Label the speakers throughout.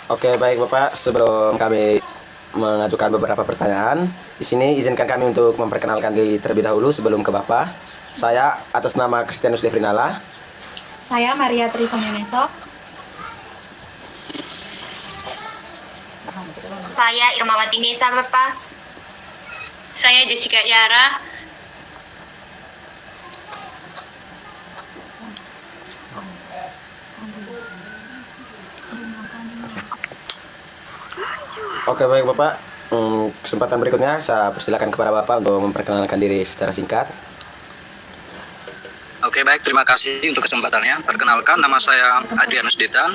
Speaker 1: Oke, baik Bapak. Sebelum kami mengajukan beberapa pertanyaan, di sini izinkan kami untuk memperkenalkan diri terlebih dahulu sebelum ke Bapak. Saya atas nama Kristianus Devrinala.
Speaker 2: Saya Maria Trifonenesok.
Speaker 3: Saya Irmawati Nisa, Bapak. Saya Jessica Yara.
Speaker 1: Oke, baik Bapak. Kesempatan berikutnya saya persilakan kepada Bapak untuk memperkenalkan diri secara singkat.
Speaker 4: Oke, baik, terima kasih untuk kesempatannya. Perkenalkan, nama saya Adrianus Detan.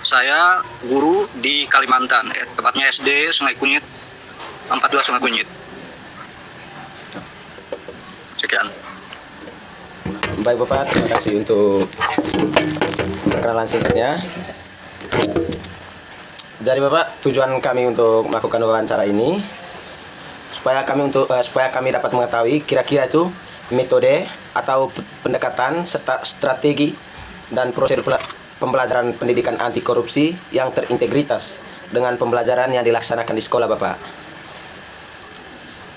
Speaker 4: Saya guru di Kalimantan, tepatnya SD Sungai Kunyit, 42 Sungai Kunyit. Sekian.
Speaker 1: Baik Bapak, terima kasih untuk perkenalan singkatnya. Jadi Bapak, tujuan kami untuk melakukan wawancara ini supaya kami dapat mengetahui kira-kira itu metode atau pendekatan serta strategi dan prosedur pembelajaran pendidikan anti korupsi yang terintegritas dengan pembelajaran yang dilaksanakan di sekolah Bapak.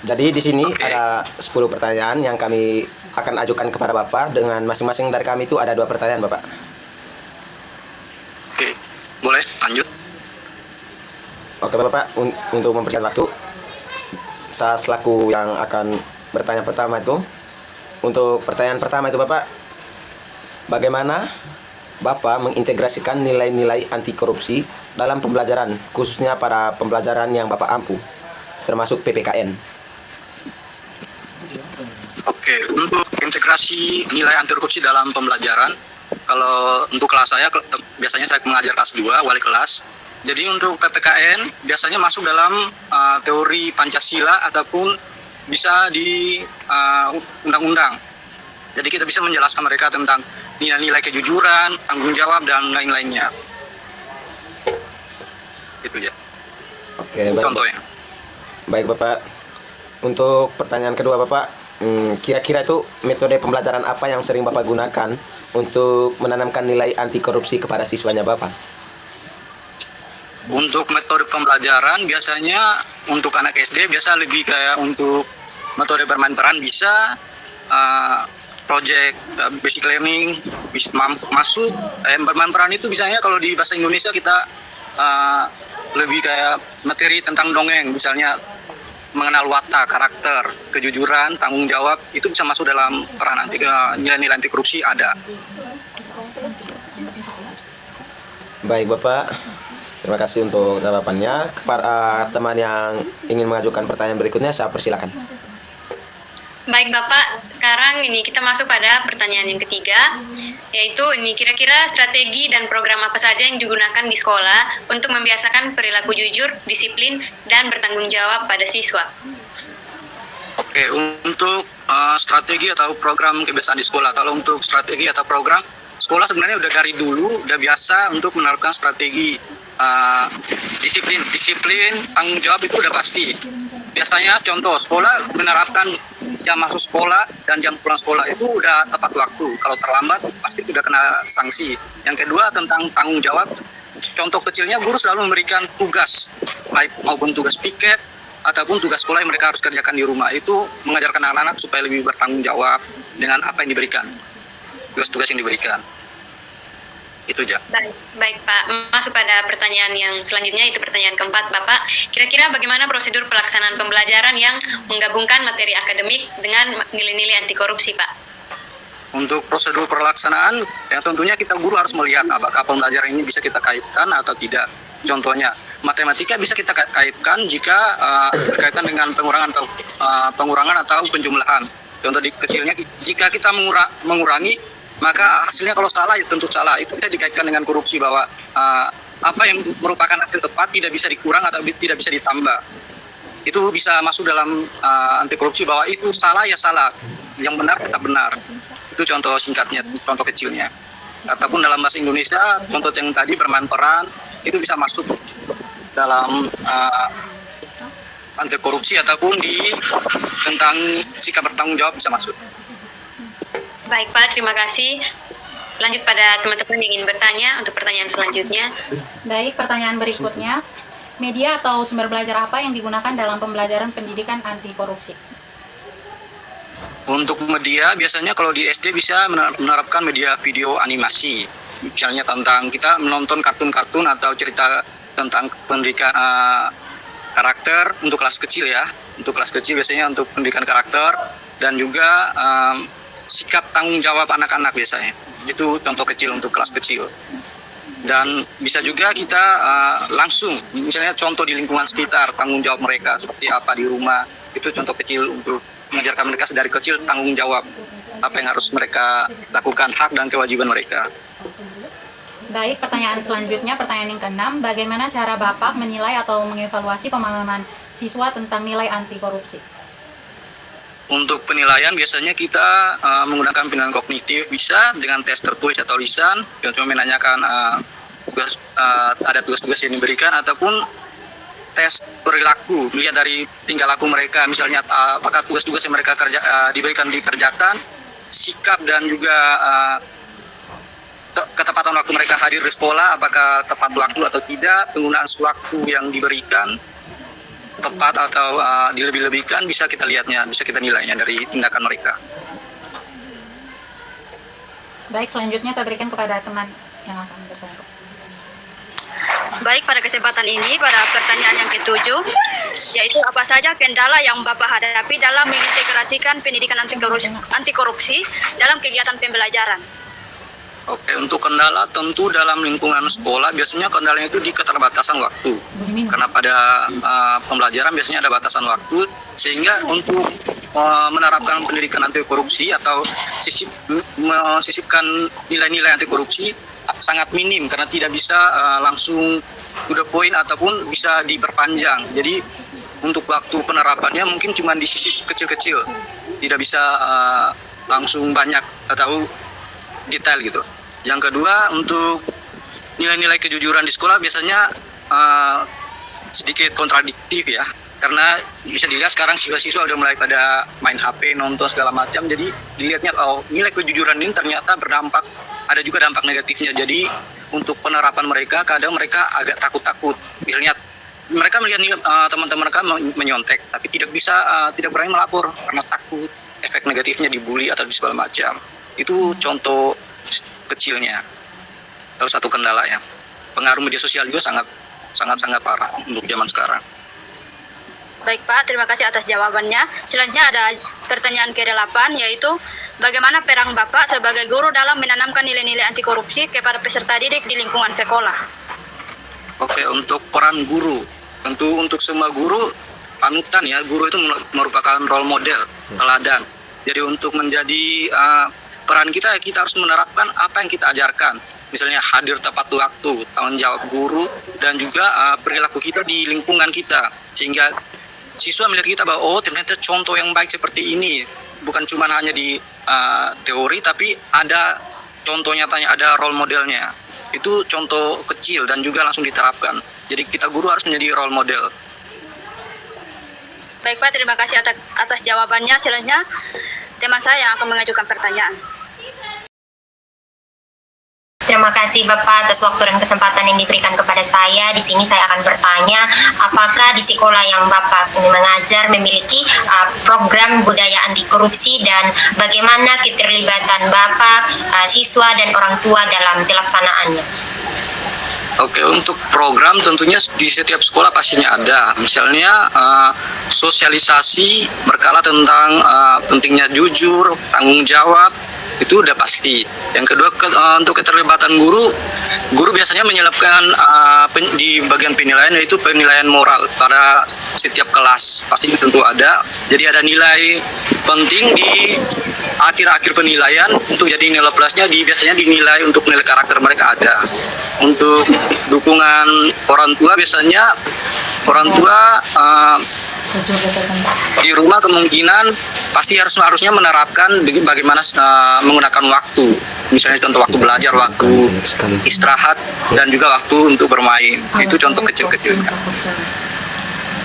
Speaker 1: Jadi di sini ada 10 pertanyaan yang kami akan ajukan kepada Bapak, dengan masing-masing dari kami itu ada 2 pertanyaan Bapak.
Speaker 4: Oke, boleh lanjut.
Speaker 1: Oke Bapak, untuk mempersingkat waktu, saya selaku yang akan bertanya pertama itu. Untuk pertanyaan pertama itu Bapak, bagaimana Bapak mengintegrasikan nilai-nilai anti korupsi dalam pembelajaran, khususnya pada pembelajaran yang Bapak ampu, termasuk PPKN?
Speaker 4: Oke, untuk integrasi nilai anti korupsi dalam pembelajaran, kalau untuk kelas saya, biasanya saya mengajar kelas 2, wali kelas. Jadi untuk PPKN biasanya masuk dalam teori Pancasila ataupun bisa di undang-undang. Jadi kita bisa menjelaskan mereka tentang nilai-nilai kejujuran, tanggung jawab, dan lain-lainnya. Itu ya.
Speaker 1: Oke, baik.
Speaker 4: Contohnya.
Speaker 1: Baik Bapak. Untuk pertanyaan kedua Bapak, kira-kira itu metode pembelajaran apa yang sering Bapak gunakan untuk menanamkan nilai anti korupsi kepada siswanya Bapak?
Speaker 4: Untuk metode pembelajaran biasanya untuk anak SD biasa lebih kayak untuk metode bermain peran bisa, project basic learning bisa masuk. Bermain peran itu biasanya kalau di bahasa Indonesia kita lebih kayak materi tentang dongeng, misalnya mengenal watak, karakter, kejujuran, tanggung jawab, itu bisa masuk dalam peran nilai-nilai anti korupsi ada.
Speaker 1: Baik Bapak, terima kasih untuk jawabannya. Para teman yang ingin mengajukan pertanyaan berikutnya, saya persilakan.
Speaker 3: Baik Bapak, sekarang ini kita masuk pada pertanyaan yang ketiga, yaitu ini kira-kira strategi dan program apa saja yang digunakan di sekolah untuk membiasakan perilaku jujur, disiplin, dan bertanggung jawab pada siswa.
Speaker 4: Oke, untuk strategi atau program kebiasaan di sekolah. Kalau untuk strategi atau program, sekolah sebenarnya udah dari dulu udah biasa untuk menerapkan strategi disiplin, tanggung jawab itu udah pasti. Biasanya contoh sekolah menerapkan jam masuk sekolah dan jam pulang sekolah itu udah tepat waktu. Kalau terlambat pasti udah kena sanksi. Yang kedua tentang tanggung jawab. Contoh kecilnya guru selalu memberikan tugas, baik maupun tugas piket ataupun tugas sekolah yang mereka harus kerjakan di rumah. Itu mengajarkan anak-anak supaya lebih bertanggung jawab dengan apa yang diberikan, tugas-tugas yang diberikan. Itu aja.
Speaker 3: Baik Pak, masuk pada pertanyaan yang selanjutnya, itu pertanyaan keempat Bapak. Kira-kira bagaimana prosedur pelaksanaan pembelajaran yang menggabungkan materi akademik dengan nilai-nilai anti korupsi Pak?
Speaker 4: Untuk prosedur pelaksanaan, yang tentunya kita guru harus melihat apakah pembelajaran ini bisa kita kaitkan atau tidak. Contohnya, matematika bisa kita kaitkan jika berkaitan dengan pengurangan atau penjumlahan. Contoh kecilnya, jika kita mengurangi, maka hasilnya kalau salah ya tentu salah. Itu bisa dikaitkan dengan korupsi bahwa apa yang merupakan hasil tepat tidak bisa dikurang atau tidak bisa ditambah. Itu bisa masuk dalam anti korupsi bahwa itu salah ya salah, yang benar tetap benar. Itu contoh singkatnya, contoh kecilnya. Ataupun dalam bahasa Indonesia, contoh yang tadi bermain peran, itu bisa masuk dalam anti korupsi ataupun tentang sikap bertanggung jawab bisa masuk.
Speaker 3: Baik Pak, terima kasih. Lanjut pada teman-teman yang ingin bertanya untuk pertanyaan selanjutnya.
Speaker 2: Baik, pertanyaan berikutnya. Media atau sumber belajar apa yang digunakan dalam pembelajaran pendidikan anti korupsi?
Speaker 4: Untuk media biasanya kalau di SD bisa menerapkan media video animasi. Misalnya tentang kita menonton kartun-kartun atau cerita tentang pendidikan karakter untuk kelas kecil ya. Untuk kelas kecil biasanya untuk pendidikan karakter dan juga sikap tanggung jawab anak-anak biasanya. Itu contoh kecil untuk kelas kecil. Dan bisa juga kita langsung, misalnya contoh di lingkungan sekitar, tanggung jawab mereka seperti apa di rumah. Itu contoh kecil untuk mengajarkan mereka dari kecil tanggung jawab apa yang harus mereka lakukan, hak dan kewajiban mereka.
Speaker 2: Baik, pertanyaan selanjutnya, pertanyaan yang ke-6. Bagaimana cara Bapak menilai atau mengevaluasi pemahaman siswa tentang nilai anti korupsi?
Speaker 4: Untuk penilaian biasanya kita menggunakan penilaian kognitif, bisa dengan tes tertulis atau lisan, contohnya menanyakan ada tugas-tugas yang diberikan, ataupun tes perilaku, melihat dari tingkah laku mereka, misalnya apakah tugas-tugas yang mereka diberikan dikerjakan, sikap dan juga ketepatan waktu mereka hadir di sekolah, apakah tepat waktu atau tidak, penggunaan waktu yang diberikan tepat atau dilebih-lebihkan, bisa kita lihatnya, bisa kita nilainya dari tindakan mereka.
Speaker 2: Baik, selanjutnya saya berikan kepada teman yang akan bertanya.
Speaker 3: Baik, pada kesempatan ini, pada pertanyaan yang ke-7, yaitu apa saja kendala yang Bapak hadapi dalam mengintegrasikan pendidikan anti korupsi dalam kegiatan pembelajaran?
Speaker 4: Oke, untuk kendala tentu dalam lingkungan sekolah biasanya kendalanya itu di keterbatasan waktu. Karena pada pembelajaran biasanya ada batasan waktu, sehingga untuk menerapkan pendidikan anti korupsi atau sisipkan nilai-nilai anti korupsi sangat minim, karena tidak bisa langsung to the point ataupun bisa diperpanjang. Jadi untuk waktu penerapannya mungkin cuma disisip kecil-kecil, tidak bisa langsung banyak atau detail gitu. Yang kedua, untuk nilai-nilai kejujuran di sekolah biasanya sedikit kontradiktif ya, karena bisa dilihat sekarang siswa-siswa udah mulai pada main HP, nonton segala macam, jadi dilihatnya nilai kejujuran ini ternyata berdampak, ada juga dampak negatifnya. Jadi untuk penerapan mereka kadang mereka agak takut-takut, misalnya mereka melihat teman-teman mereka menyontek tapi tidak berani melapor karena takut efek negatifnya dibully atau di segala macam. Itu contoh kecilnya. Lalu satu kendala ya, pengaruh media sosial juga sangat parah untuk zaman sekarang.
Speaker 3: Baik Pak, terima kasih atas jawabannya. Selanjutnya ada pertanyaan ke-8, yaitu bagaimana peran Bapak sebagai guru dalam menanamkan nilai-nilai anti korupsi kepada peserta didik di lingkungan sekolah?
Speaker 4: Oke, untuk peran guru, tentu untuk semua guru panutan ya, guru itu merupakan role model, teladan. Jadi untuk menjadi peran kita harus menerapkan apa yang kita ajarkan. Misalnya hadir tepat waktu, tanggung jawab guru, dan juga perilaku kita di lingkungan kita. Sehingga siswa melihat kita bahwa ternyata contoh yang baik seperti ini. Bukan cuma hanya di teori, tapi ada contoh nyatanya, ada role modelnya. Itu contoh kecil dan juga langsung diterapkan. Jadi kita guru harus menjadi role model.
Speaker 3: Baik Pak, terima kasih atas jawabannya. Selanjutnya teman saya yang akan mengajukan pertanyaan.
Speaker 5: Terima kasih Bapak atas waktu dan kesempatan yang diberikan kepada saya. Di sini saya akan bertanya, apakah di sekolah yang Bapak mengajar memiliki program budaya anti korupsi, dan bagaimana keterlibatan Bapak, siswa dan orang tua dalam pelaksanaannya?
Speaker 4: Oke, untuk program tentunya di setiap sekolah pastinya ada. Misalnya sosialisasi berkala tentang pentingnya jujur, tanggung jawab, itu udah pasti. Yang kedua, untuk keterlibatan guru biasanya menyelipkan di bagian penilaian, yaitu penilaian moral pada setiap kelas. Pasti tentu ada. Jadi ada nilai penting di akhir-akhir penilaian. Untuk jadi nilai plusnya biasanya dinilai untuk nilai karakter mereka ada. Untuk dukungan orang tua, biasanya orang tua di rumah kemungkinan pasti harusnya menerapkan bagaimana menggunakan waktu. Misalnya contoh waktu belajar, waktu istirahat, dan juga waktu untuk bermain. Itu contoh kecil-kecilnya.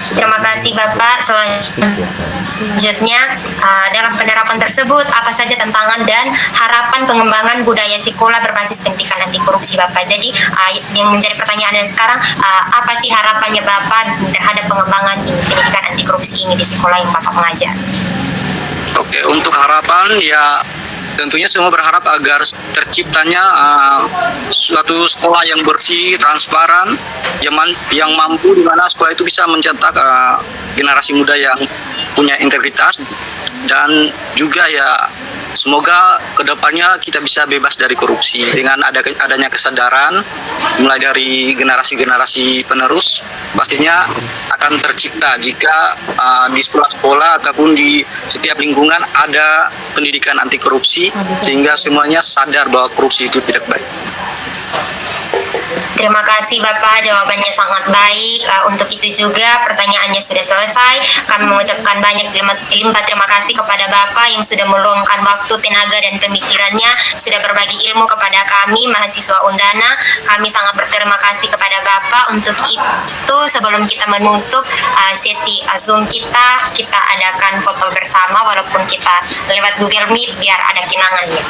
Speaker 5: Terima kasih Bapak. Selanjutnya, dalam penerapan tersebut, apa saja tantangan dan harapan pengembangan budaya sekolah berbasis pendidikan anti korupsi Bapak? Jadi, yang menjadi pertanyaannya sekarang, apa sih harapannya Bapak terhadap pengembangan pendidikan anti korupsi ini di sekolah yang Bapak mengajar?
Speaker 4: Oke, untuk harapan ya tentunya semua berharap agar terciptanya suatu sekolah yang bersih, transparan, yang mampu di mana sekolah itu bisa mencetak generasi muda yang punya integritas, dan juga ya semoga kedepannya kita bisa bebas dari korupsi dengan adanya kesadaran mulai dari generasi-generasi penerus. Pastinya akan tercipta jika di sekolah-sekolah ataupun di setiap lingkungan ada pendidikan anti korupsi, sehingga semuanya sadar bahwa korupsi itu tidak baik.
Speaker 5: Terima kasih Bapak, jawabannya sangat baik. Untuk itu juga pertanyaannya sudah selesai. Kami mengucapkan banyak limpah terima kasih kepada Bapak yang sudah meluangkan waktu, tenaga, dan pemikirannya, sudah berbagi ilmu kepada kami, mahasiswa Undana. Kami sangat berterima kasih kepada Bapak. Untuk itu, sebelum kita menutup sesi Zoom kita adakan foto bersama walaupun kita lewat Google Meet biar ada kenangannya.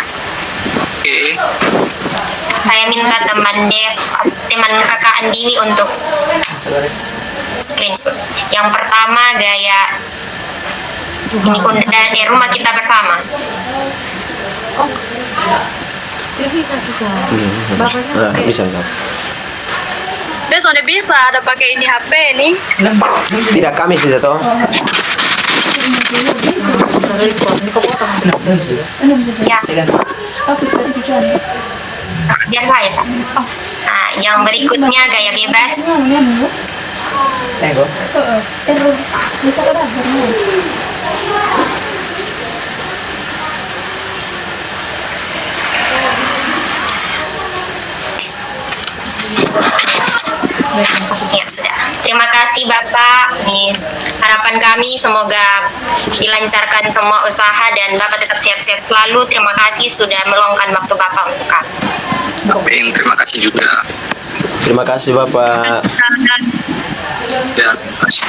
Speaker 4: Oke.
Speaker 5: Saya minta teman kakak Andini untuk screenshot. Yang pertama gaya ini dari rumah kita bersama.
Speaker 2: Bisa juga.
Speaker 1: Bisa.
Speaker 3: Dia sudah bisa ada pakai ini HP nih.
Speaker 1: Tidak, kami sih toh.
Speaker 5: Ya. Biar saya Sa. Nah, yang berikutnya gaya bebas. Ya sudah. Terima kasih Bapak. Nih, harapan kami semoga dilancarkan semua usaha dan Bapak tetap sehat-sehat selalu. Terima kasih sudah meluangkan waktu Bapak untuk kami.
Speaker 4: Amin. Terima kasih juga.
Speaker 1: Terima kasih Bapak.
Speaker 4: Ya, terima kasih.